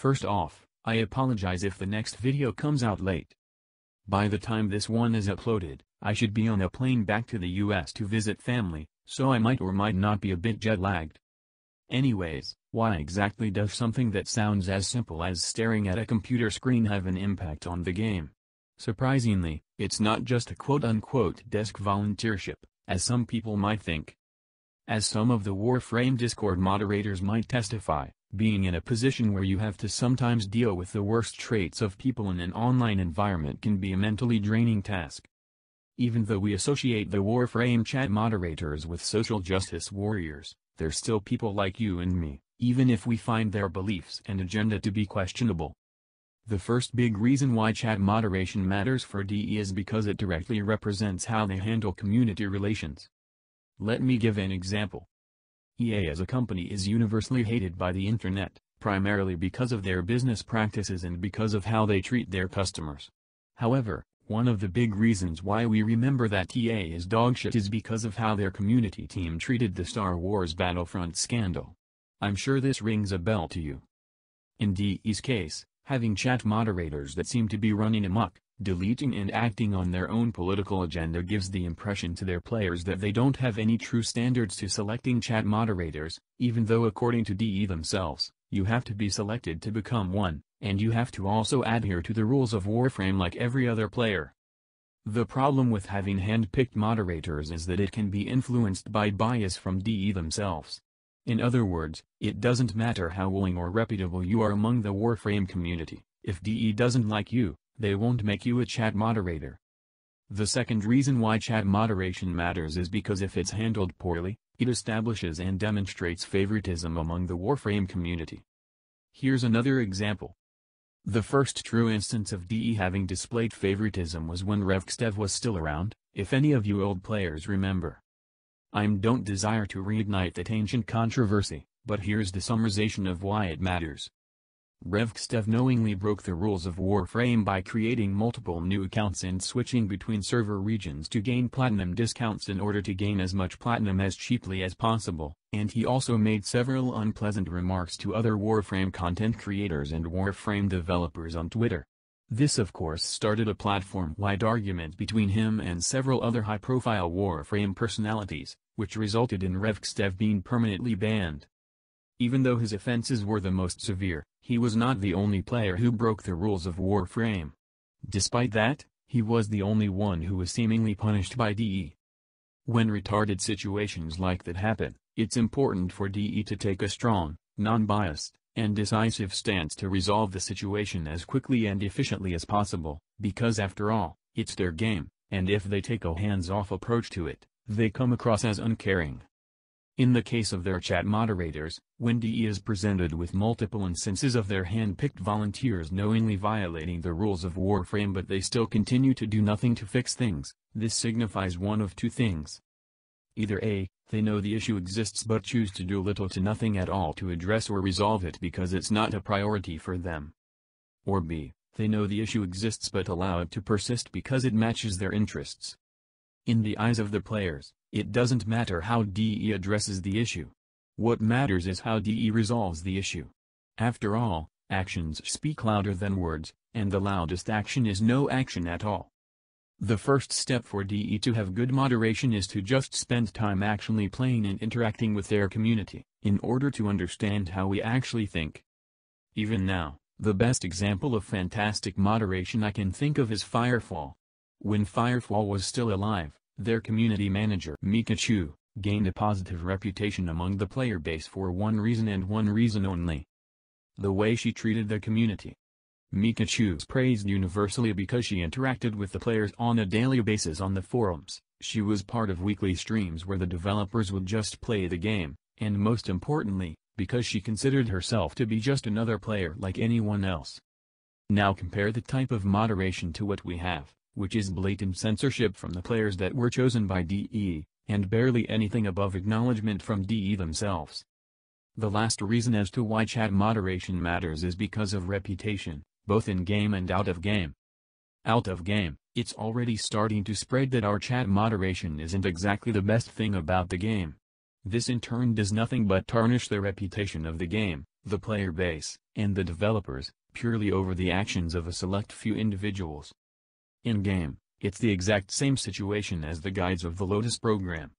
First off, I apologize if the next video comes out late. By the time this one is uploaded, I should be on a plane back to the US to visit family, so I might or might not be a bit jet-lagged. Anyways, why exactly does something that sounds as simple as staring at a computer screen have an impact on the game? Surprisingly, it's not just a quote-unquote desk volunteership, as some people might think. As some of the Warframe Discord moderators might testify, being in a position where you have to sometimes deal with the worst traits of people in an online environment can be a mentally draining task. Even though we associate the Warframe chat moderators with social justice warriors, they're still people like you and me, even if we find their beliefs and agenda to be questionable. The first big reason why chat moderation matters for DE is because it directly represents how they handle community relations. Let me give an example. EA as a company is universally hated by the internet, primarily because of their business practices and because of how they treat their customers. However, one of the big reasons why we remember that EA is dogshit is because of how their community team treated the Star Wars Battlefront scandal. I'm sure this rings a bell to you. In DE's case, having chat moderators that seem to be running amok, deleting and acting on their own political agenda gives the impression to their players that they don't have any true standards to selecting chat moderators, even though according to DE themselves, you have to be selected to become one, and you have to also adhere to the rules of Warframe like every other player. The problem with having hand-picked moderators is that it can be influenced by bias from DE themselves. In other words, it doesn't matter how willing or reputable you are among the Warframe community, if DE doesn't like you, they won't make you a chat moderator. The second reason why chat moderation matters is because if it's handled poorly, it establishes and demonstrates favoritism among the Warframe community. Here's another example. The first true instance of DE having displayed favoritism was when Rahetalius was still around, if any of you old players remember. I don't desire to reignite that ancient controversy, but here's the summarization of why it matters. Rahetalius knowingly broke the rules of Warframe by creating multiple new accounts and switching between server regions to gain platinum discounts in order to gain as much platinum as cheaply as possible, and he also made several unpleasant remarks to other Warframe content creators and Warframe developers on Twitter. This of course started a platform-wide argument between him and several other high-profile Warframe personalities, which resulted in Rahetalius being permanently banned. Even though his offenses were the most severe, he was not the only player who broke the rules of Warframe. Despite that, he was the only one who was seemingly punished by DE. When retarded situations like that happen, it's important for DE to take a strong, non-biased, and decisive stance to resolve the situation as quickly and efficiently as possible, because after all, it's their game, and if they take a hands-off approach to it, they come across as uncaring. In the case of their chat moderators, when DE is presented with multiple instances of their hand-picked volunteers knowingly violating the rules of Warframe but they still continue to do nothing to fix things, this signifies one of two things. Either A, they know the issue exists but choose to do little to nothing at all to address or resolve it because it's not a priority for them. Or B, they know the issue exists but allow it to persist because it matches their interests. In the eyes of the players, it doesn't matter how DE addresses the issue. What matters is how DE resolves the issue. After all, actions speak louder than words, and the loudest action is no action at all. The first step for DE to have good moderation is to just spend time actually playing and interacting with their community, in order to understand how we actually think. Even now, the best example of fantastic moderation I can think of is Firefall. When Firefall was still alive, their community manager Mikachu gained a positive reputation among the player base for one reason and one reason only: the way she treated the community. Mikachu is praised universally because she interacted with the players on a daily basis on the forums. She was part of weekly streams where the developers would just play the game, and most importantly, because she considered herself to be just another player like anyone else. Now compare the type of moderation to what we have, which is blatant censorship from the players that were chosen by DE, and barely anything above acknowledgement from DE themselves. The last reason as to why chat moderation matters is because of reputation, both in-game and out of game. Out of game, it's already starting to spread that our chat moderation isn't exactly the best thing about the game. This in turn does nothing but tarnish the reputation of the game, the player base, and the developers, purely over the actions of a select few individuals. In-game, it's the exact same situation as the guides of the Lotus program.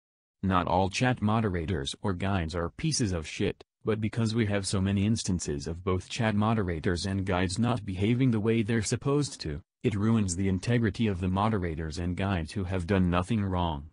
Not all chat moderators or guides are pieces of shit, but because we have so many instances of both chat moderators and guides not behaving the way they're supposed to, it ruins the integrity of the moderators and guides who have done nothing wrong.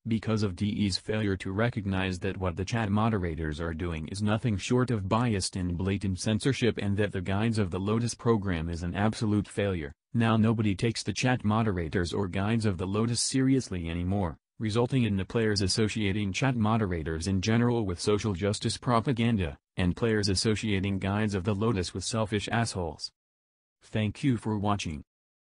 Because of DE's failure to recognize that what the chat moderators are doing is nothing short of biased and blatant censorship and that the guides of the Lotus program is an absolute failure, now nobody takes the chat moderators or guides of the Lotus seriously anymore, resulting in the players associating chat moderators in general with social justice propaganda, and players associating guides of the Lotus with selfish assholes. Thank you for watching.